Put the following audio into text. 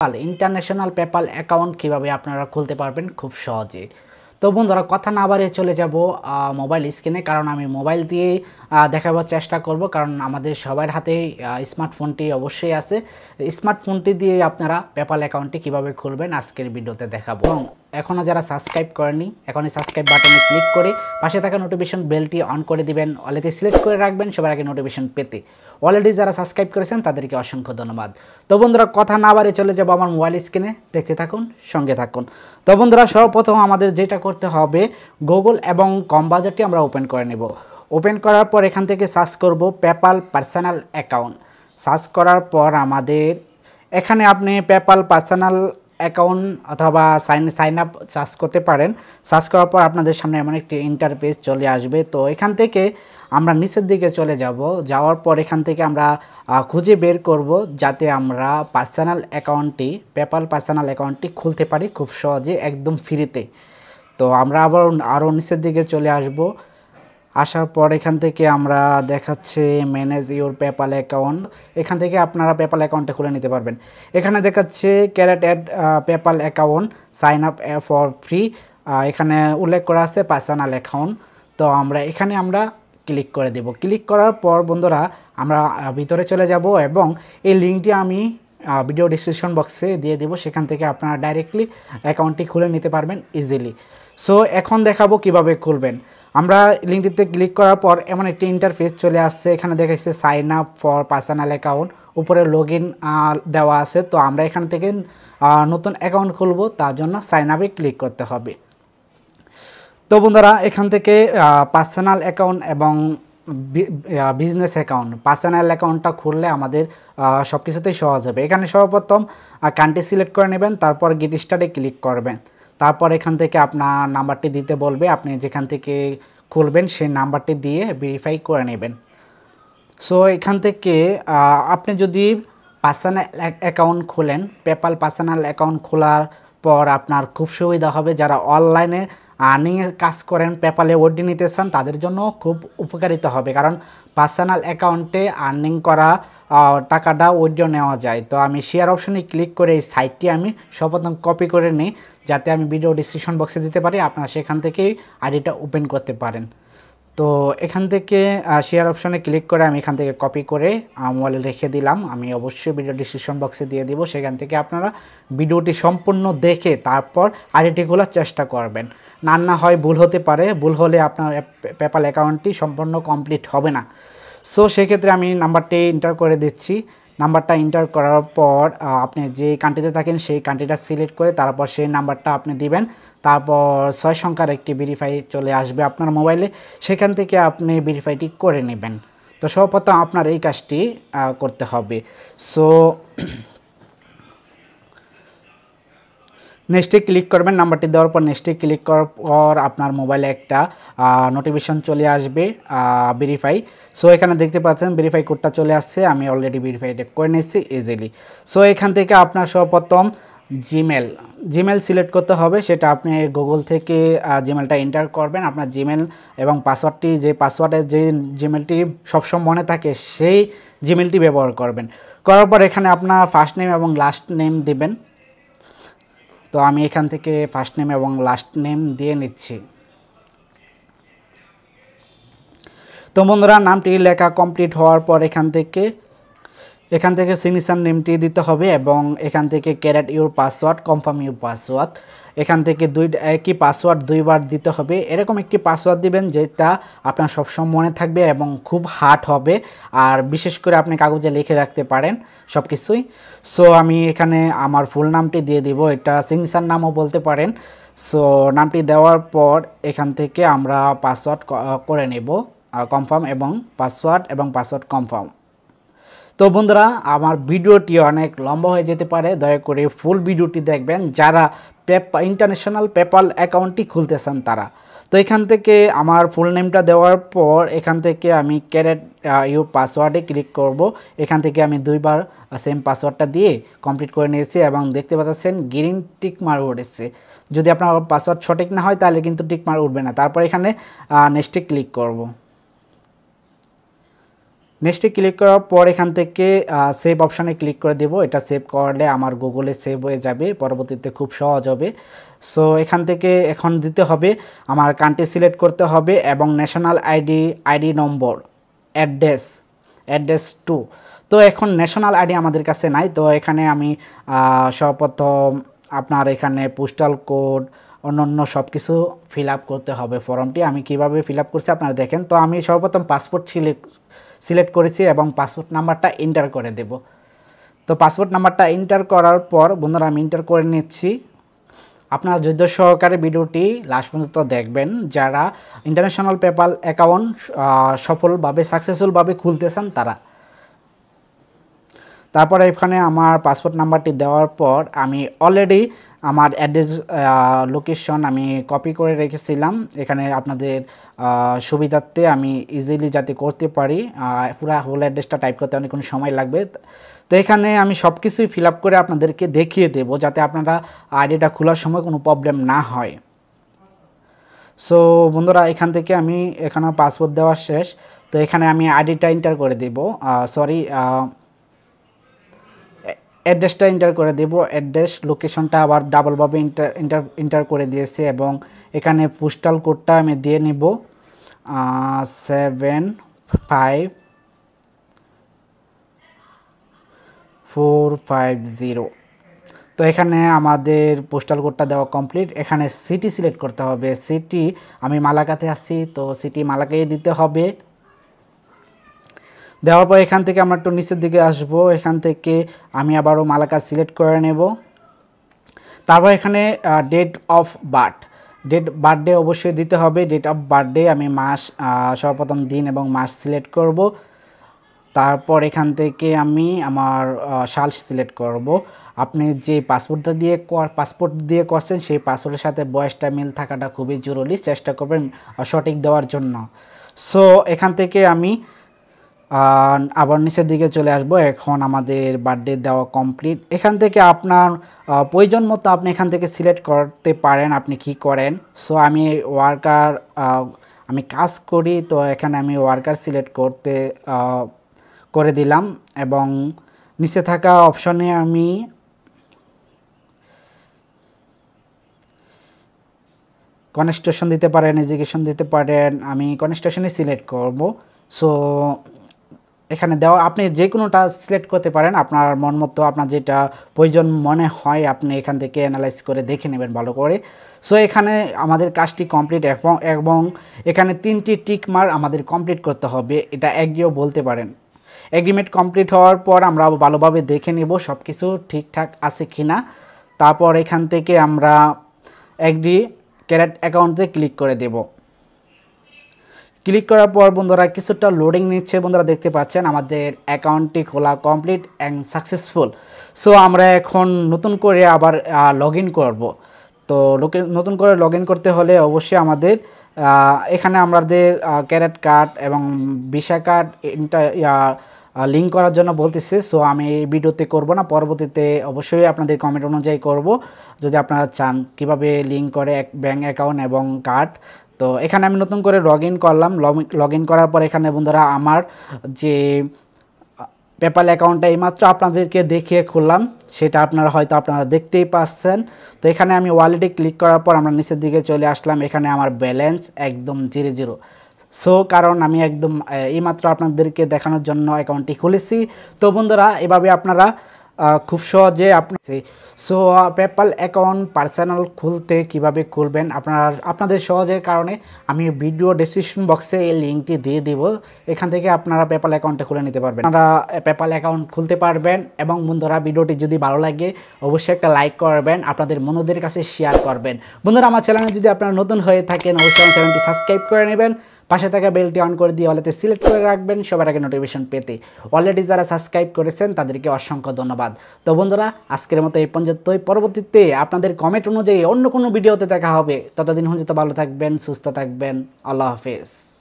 International PayPal account কিভাবে আপনারা খুলতে পারবেন খুব সহজে। তো বন্ধুরা কথা না বাড়িয়ে চলে যাব মোবাইল স্ক্রিনে, কারণ আমি মোবাইল দিয়ে দেখাবার চেষ্টা করব, কারণ আমাদের সবার হাতে স্মার্টফোনটি অবশ্যই আছে। স্মার্টফোনটি দিয়ে আপনারা পেপ্যাল অ্যাকাউন্টটি কিভাবে খুলবেন আজকের ভিডিওতে দেখাবো। এবং এখনও যারা সাবস্ক্রাইব করেনি এখনই সাবস্ক্রাইব বাটনে ক্লিক করে পাশে থাকা নোটিফিকেশন বেলটি অন করে দিবেন, অলেতে সিলেক্ট করে রাখবেন সবার আগে নোটিফিকেশন পেতে। অলরেডি যারা সাবস্ক্রাইব করেছেন তাদেরকে অসংখ্য ধন্যবাদ। তো বন্ধুরা কথা না বাড়িয়ে চলে যাব আমার মোবাইল স্ক্রিনে, দেখতে থাকুন, সঙ্গে থাকুন। তো বন্ধুরা সর্বপ্রথম আমাদের যেটা করতে হবে, গুগল এবং কম বাজারটি আমরা ওপেন করে নেব। ওপেন করার পর এখান থেকে সার্চ করব পেপ্যাল পার্সোনাল অ্যাকাউন্ট। সার্চ করার পর আমাদের এখানে আপনি পেপ্যাল পার্সোনাল অ্যাকাউন্ট অথবা সাইন আপ সার্চ করতে পারেন। সার্চ করার পর আপনাদের সামনে এমন একটি ইন্টারফেস চলে আসবে। তো এখান থেকে আমরা নিচের দিকে চলে যাব। যাওয়ার পর এখান থেকে আমরা খুঁজে বের করব যাতে আমরা পার্সোনাল অ্যাকাউন্টটি পেপ্যাল পার্সোনাল অ্যাকাউন্টটি খুলতে পারি খুব সহজে একদম ফ্রিতে। তো আমরা আবার আরও নিচের দিকে চলে আসব। আসার পর এখান থেকে আমরা দেখাচ্ছে ম্যানেজ ইউর পেপ্যাল অ্যাকাউন্ট। এখান থেকে আপনারা পেপ্যাল অ্যাকাউন্টটা খুলে নিতে পারবেন। এখানে দেখাচ্ছে create add PayPal account sign up for free, এখানে উল্লেখ করা আছে পার্সোনাল অ্যাকাউন্ট। তো এখানে আমরা ক্লিক করে দেব। ক্লিক করার পর বন্ধুরা আমরা ভিতরে চলে যাব এবং এই লিঙ্কটি আমি ভিডিও ডিসক্রিপশন বক্সে দিয়ে দেব, সেখান থেকে আপনারা ডাইরেক্টলি অ্যাকাউন্টটি খুলে নিতে পারবেন ইজিলি। সো এখন দেখাবো কিভাবে খুলবেন। আমরা লিঙ্কটিতে ক্লিক করার পর এমন একটি ইন্টারফেস চলে আসছে। এখানে দেখাচ্ছে sign up for personal account, উপরে লগ ইন দেওয়া আছে। তো আমরা এখান থেকে নতুন অ্যাকাউন্ট খুলব, তার জন্য সাইন আপে ক্লিক করতে হবে। তো বন্ধুরা এখান থেকে পার্সোনাল অ্যাকাউন্ট এবং বিজনেস অ্যাকাউন্ট, পার্সোনাল অ্যাকাউন্টটা খুললে আমাদের সব কিছুতেই সহজ হবে। এখানে সর্বপ্রথম কান্ট্রি সিলেক্ট করে নেবেন, তারপর গেট স্টার্টে ক্লিক করবেন। তারপর এখান থেকে আপনার নাম্বারটি দিতে বলবে, আপনি যেখান থেকে খুলবেন সেই নাম্বারটি দিয়ে ভেরিফাই করে নেবেন। সো এখান থেকে আপনি যদি পার্সোনাল অ্যাকাউন্ট খোলেন, পেপ্যাল পার্সোনাল অ্যাকাউন্ট খোলার পর আপনার খুব সুবিধা হবে। যারা অনলাইনে আর্নিংয়ের কাজ করেন, পেপ্যালে ওডি নিতে চান, তাদের জন্য খুব উপকারিতা হবে, কারণ পার্সোনাল অ্যাকাউন্টে আর্নিং করা টাকাটা ওইডিও নেওয়া যায়। তো আমি শেয়ার অপশনে ক্লিক করে এই সাইটটি আমি সর্বপ্রথম কপি করে নিই, যাতে আমি ভিডিও ডিসক্রিপশন বক্সে দিতে পারি, আপনারা সেখান থেকেই আইডিটা ওপেন করতে পারেন। তো এখান থেকে শেয়ার অপশনে ক্লিক করে আমি এখান থেকে কপি করে মোবাইলে রেখে দিলাম। আমি অবশ্যই ভিডিও ডিসক্রিপশন বক্সে দিয়ে দিব, সেখান থেকে আপনারা ভিডিওটি সম্পূর্ণ দেখে তারপর আইডিটি খোলার চেষ্টা করবেন। না হয় ভুল হতে পারে, ভুল হলে আপনার পেপ্যাল অ্যাকাউন্টটি সম্পূর্ণ কমপ্লিট হবে না। সো সেক্ষেত্রে আমি নাম্বারটি এন্টার করে দিচ্ছি। নাম্বারটা এন্টার করার পর আপনি যে কান্ট্রিতে থাকেন সেই কান্ট্রিটা সিলেক্ট করে তারপর সেই নাম্বারটা আপনি দিবেন। তারপর 6 সংখ্যার একটি ভেরিফাই চলে আসবে আপনার মোবাইলে, সেখান থেকে আপনি ভেরিফাইটি করে নেবেন। তো সর্বপ্রথম আপনার এই কাজটি করতে হবে। সো নেক্সটে ক্লিক করবেন। নাম্বারটি দেওয়ার পর নেক্সটে ক্লিক করার পর আপনার মোবাইলে একটা নোটিফিকেশন চলে আসবে ভেরিফাই। সো এখানে দেখতে পাচ্ছেন ভেরিফাই কোডটা চলে আসছে, আমি অলরেডি ভেরিফাইড করে নিয়েছি ইজিলি। সো এখান থেকে আপনার সর্বপ্রথম জিমেল সিলেক্ট করতে হবে, সেটা আপনি গুগল থেকে জিমেলটা এন্টার করবেন। আপনার জিমেল এবং পাসওয়ার্ডটি, যে পাসওয়ার্ডের যে জিমেলটি সবসময় মনে থাকে সেই জিমেলটি ব্যবহার করবেন। করার পর এখানে আপনার ফার্স্ট নেম এবং লাস্ট নেম দেবেন। তো আমি এখান থেকে ফার্স্ট নেম এবং লাস্ট নেম দিয়ে নিচ্ছি। তো বন্ধুরা নামটি লেখা কমপ্লিট হওয়ার পর এখান থেকে সিগনেচার নেমটি দিতে হবে এবং এখান থেকে create your password, confirm your password, এখান থেকে একই পাসওয়ার্ড দুইবার দিতে হবে। এরকম একটি পাসওয়ার্ড দিবেন যেটা আপনার সবসময় মনে থাকবে এবং খুব হার্ড হবে, আর বিশেষ করে আপনি কাগজে লিখে রাখতে পারেন সব কিছুই। সো আমি এখানে আমার ফুল নামটি দিয়ে দিব, এটা সিগনেচার নামও বলতে পারেন। সো নামটি দেওয়ার পর এখান থেকে আমরা পাসওয়ার্ড করে নেব কনফার্ম এবং পাসওয়ার্ড কনফার্ম। তো বন্ধুরা আমার ভিডিওটি অনেক লম্বা হয়ে যেতে পারে, দয়া করে ফুল ভিডিওটি দেখবেন যারা ইন্টারন্যাশনাল পেপ্যাল অ্যাকাউন্টটি খুলতে চান তারা। তো এখান থেকে আমার ফুল নেমটা দেওয়ার পর এখান থেকে আমি ক্যারেট ইউর পাসওয়ার্ডে ক্লিক করব। এখান থেকে আমি দুইবার সেম পাসওয়ার্ডটা দিয়ে কমপ্লিট করে নিয়েছি এবং দেখতে পাচ্ছেন গ্রিন টিক মার্ক উঠেছে। যদি আপনার পাসওয়ার্ড সঠিক না হয় তাহলে কিন্তু টিক মার্ক উঠবে না। তারপর এখানে নেক্সটে ক্লিক করব। নেক্সটে ক্লিক করার পর এখান থেকে সেভ অপশানে ক্লিক করে দেব। এটা সেভ করলে আমার গুগলে সেভ হয়ে যাবে, পরবর্তীতে খুব সহজ হবে। সো এখান থেকে এখন দিতে হবে আমার কান্ট্রি সিলেক্ট করতে হবে এবং national ID number address two. তো এখন ন্যাশনাল আইডি আমাদের কাছে নাই, তো এখানে আমি সর্বপ্রথম আপনার এখানে পোস্টাল কোড অন্য সব কিছু ফিল আপ করতে হবে। ফর্মটি আমি কিভাবে ফিল আপ করছি আপনারা দেখেন। তো আমি সর্বপ্রথম পাসপোর্ট সিলেক্ট করেছি এবং পাসপোর্ট নাম্বারটা এন্টার করে দেব। তো পাসপোর্ট নাম্বারটা এন্টার করার পর বন্ধুরা আমি এন্টার করে নিচ্ছি। আপনারা ধৈর্য সহকারে ভিডিওটি লাস্ট পর্যন্ত দেখবেন যারা ইন্টারন্যাশনাল পেপ্যাল অ্যাকাউন্ট সফলভাবে সাকসেসফুলভাবে খুলতে চান তারা। তারপরে এখানে আমার পাসপোর্ট নাম্বারটি দেওয়ার পর আমি অলরেডি আমার অ্যাড্রেস লোকেশন আমি কপি করে রেখেছিলাম। এখানে আপনাদের সুবিধার্থে আমি ইজিলি যাতে করতে পারি, পুরো হোল অ্যাড্রেসটা টাইপ করতে অনেক কোনো সময় লাগবে। তো এখানে আমি সব কিছুই ফিল আপ করে আপনাদেরকে দেখিয়ে দেব যাতে আপনারা আইডিটা খোলার সময় কোনো প্রবলেম না হয়। সো বন্ধুরা এখান থেকে আমি এখানে পাসপোর্ট দেওয়া শেষ। তো এখানে আমি আইডিটা এন্টার করে দেব, অ্যাড্রেসটা এন্টার করে দেব। অ্যাড্রেস লোকেশনটা আবার ডাবলভাবে এন্টার করে দিয়েছি এবং এখানে পোস্টাল কোডটা আমি দিয়ে নেব 75450। তো এখানে আমাদের পোস্টাল কোডটা দেওয়া কমপ্লিট। এখানে সিটি সিলেক্ট করতে হবে। সিটি আমি মালাকাতে আছি, তো সিটি মালাকায় দিতে হবে। দেওয়ার পর এখান থেকে আমরা একটু নিচের দিকে আসব। এখান থেকে আমি আবারও মালাকা সিলেক্ট করে নেব। তারপর এখানে ডেট অফ বার্থডে অবশ্যই দিতে হবে। ডেট অফ বার্থডে আমি মাস সর্বপ্রথম দিন এবং মাস সিলেক্ট করব। তারপর এখান থেকে আমি আমার সাল সিলেক্ট করব। আপনি যে পাসপোর্ট দিয়ে করছেন সেই পাসপোর্টের সাথে বয়সটা মিল থাকাটা খুবই জরুরি, চেষ্টা করবেন সঠিক দেওয়ার জন্য। সো এখান থেকে আমি আবার নিচের দিকে চলে আসব। এখন আমাদের বার্থডে দেওয়া কমপ্লিট। এখান থেকে আপনার প্রয়োজন মতো আপনি এখান থেকে সিলেক্ট করতে পারেন আপনি কি করেন। সো আমি আমি কাজ করি, তো এখানে আমি ওয়ার্কার সিলেক্ট করে দিলাম এবং নিচে থাকা অপশনে আমি কনস্ট্রাকশন দিতে পারেন, এডুকেশন দিতে পারেন। আমি কনস্ট্রাকশনই সিলেক্ট করব। সো এখানে দেওয়া আপনি যে কোনোটা সিলেক্ট করতে পারেন আপনার মন মতো, আপনার যেটা প্রয়োজন মনে হয় আপনি এখান থেকে অ্যানালাইজ করে দেখে নেবেন ভালো করে। সো এখানে আমাদের কাজটি কমপ্লিট এবং এখানে 3টি টিক মার্ক আমাদের কমপ্লিট করতে হবে, এটা এগ্রিও বলতে পারেন। এগ্রিমেন্ট কমপ্লিট হওয়ার পর আমরা ভালোভাবে দেখে নেব সব কিছু ঠিকঠাক আছে কি না। তারপর এখান থেকে আমরা এগ্রি ক্যারেট অ্যাকাউন্টে ক্লিক করে দেব। ক্লিক করার পর বন্ধুরা কিছুটা লোডিং নিচ্ছে। বন্ধুরা দেখতে পাচ্ছেন আমাদের অ্যাকাউন্টটি খোলা কমপ্লিট অ্যান্ড সাকসেসফুল। সো আমরা এখন নতুন করে আবার লগ ইন করবো। তো নতুন করে লগ ইন করতে হলে অবশ্যই আমাদের এখানে আমাদের ক্যারেট কার্ড এবং ভিসা কার্ড লিঙ্ক করার জন্য বলতেছে। সো আমি এই ভিডিওতে করব না, পরবর্তীতে অবশ্যই আপনাদের কমেন্ট অনুযায়ী করব যদি আপনারা চান কিভাবে লিঙ্ক করে এক ব্যাঙ্ক অ্যাকাউন্ট এবং কার্ড। তো এখানে আমি নতুন করে লগ ইন করলাম। লগ ইন করার পর এখানে বন্ধুরা আমার যে পেপ্যাল অ্যাকাউন্টটা এইমাত্র আপনাদেরকে দেখিয়ে খুললাম সেটা আপনারা দেখতেই পাচ্ছেন। তো এখানে আমি ওয়ালেটে ক্লিক করার পর আমরা নিচের দিকে চলে আসলাম। এখানে আমার ব্যালেন্স একদম 0 সো কারণ আমি একদম এইমাত্র আপনাদেরকে দেখানোর জন্য অ্যাকাউন্টটি খুলেছি। তো বন্ধুরা এভাবে আপনারা খুব সহজে সো পেপ্যাল অ্যাকাউন্ট পার্সোনাল খুলতে কিভাবে খুলবেন আপনাদের সহজের কারণে আমি ভিডিও ডেসক্রিপশন বক্সে এই লিঙ্কটি দিয়ে দিব। এখান থেকে আপনারা পেপ্যাল অ্যাকাউন্টে খুলে নিতে পারবেন, আপনারা পেপ্যাল অ্যাকাউন্ট খুলতে পারবেন। এবং বন্ধুরা ভিডিওটি যদি ভালো লাগে অবশ্যই একটা লাইক করবেন, আপনাদের বন্ধুদের কাছে শেয়ার করবেন। বন্ধুরা আমার চ্যানেলে যদি আপনারা নতুন হয়ে থাকেন অবশ্যই আমার চ্যানেলটি সাবস্ক্রাইব করে নেবেন, পাশে থাকা বেলটি অন করে দিয়ে অলরেডি সিলেক্ট করে রাখবেন সবার আগে নোটিফিকেশন পেতে। অলরেডি যারা সাবস্ক্রাইব করেছেন তাদেরকে অসংখ্য ধন্যবাদ। তো বন্ধুরা আজকের মতো এই পর্যন্তই, পরবর্তীতে আপনাদের কমেন্ট অনুযায়ী অন্য কোনো ভিডিওতে দেখা হবে। ততদিন পর্যন্ত ভালো থাকবেন, সুস্থ থাকবেন। আল্লাহ হাফেজ।